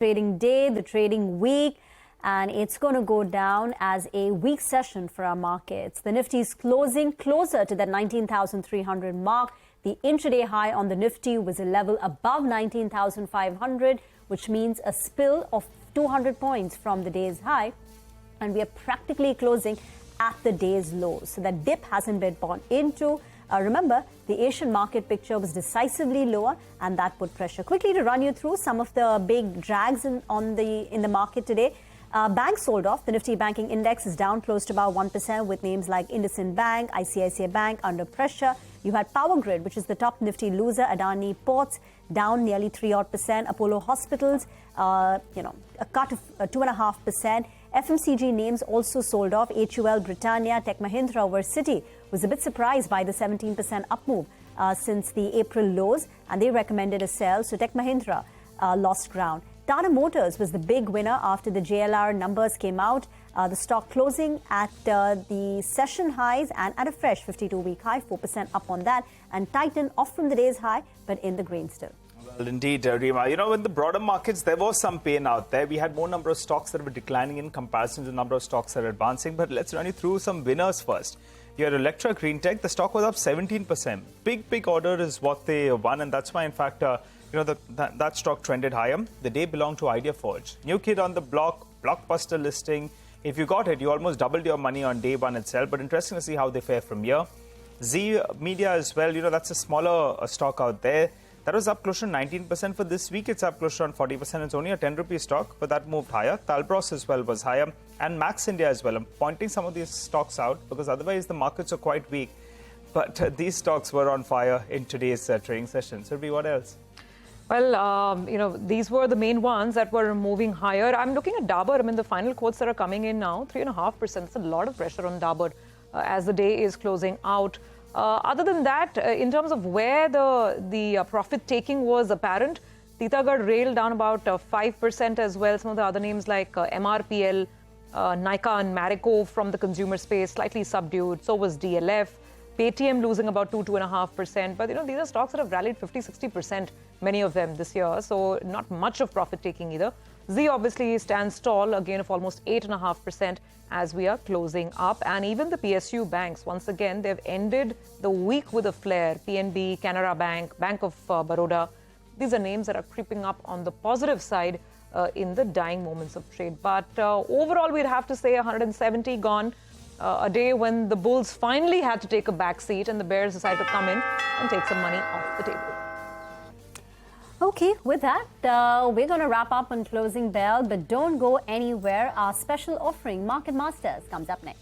trading day, the trading week, and it's going to go down as a weak session for our markets. The Nifty is closing closer to that 19,300 mark. The intraday high on the Nifty was a level above 19,500, which means a spill of 200 points from the day's high, and we are practically closing at the day's low. So that dip hasn't been bought into. Remember, the Asian market picture was decisively lower, and that put pressure. Quickly to run you through some of the big drags in the market today. Banks sold off. The Nifty banking index is down close to about 1%, with names like IndusInd Bank, ICICI Bank under pressure. You had Power Grid, which is the top Nifty loser. Adani Ports down nearly 3%. Apollo Hospitals, a cut of 2.5%. FMCG names also sold off. HUL, Britannia, Tech Mahindra over Citi was a bit surprised by the 17% up move since the April lows, and they recommended a sell. So Tech Mahindra lost ground. Tata Motors was the big winner after the JLR numbers came out. The stock closing at the session highs and at a fresh 52-week high, 4% up on that. And Titan off from the day's high, but in the green still. Well, indeed, Rima. In the broader markets, there was some pain out there. We had more number of stocks that were declining in comparison to the number of stocks that are advancing. But let's run you through some winners first. You had Electra Green Tech. The stock was up 17%. Big order is what they won, and that's why, in fact, that stock trended higher. The day belonged to Idea Forge. New kid on the block, blockbuster listing. If you got it, you almost doubled your money on day one itself. But interesting to see how they fare from here. Z Media as well. That's a smaller stock out there. That was up close to 19% for this week. It's up close to 40%. It's only a 10 rupee stock, but that moved higher. Talbros as well was higher. And Max India as well. I'm pointing some of these stocks out because otherwise the markets are quite weak. But these stocks were on fire in today's trading session. So, what else? Well, these were the main ones that were moving higher. I'm looking at Dabur. The final quotes that are coming in now, 3.5%. It's a lot of pressure on Dabur as the day is closing out. Other than that, in terms of where the profit taking was apparent, Titagarh Rail down about 5% as well. Some of the other names like MRPL, Nykaa and Marico from the consumer space, slightly subdued. So was DLF. Paytm losing about 2.5%. But, these are stocks that have rallied 50-60%, many of them this year. So not much of profit taking either. Z obviously stands tall, a gain of almost 8.5% as we are closing up. And even the PSU banks, once again, they've ended the week with a flare. PNB, Canara Bank, Bank of Baroda. These are names that are creeping up on the positive side in the dying moments of trade. But overall, we'd have to say 170 gone. A day when the bulls finally had to take a back seat and the bears decided to come in and take some money off the table. Okay, with that, we're going to wrap up on closing bell, but don't go anywhere. Our special offering, Market Masters, comes up next.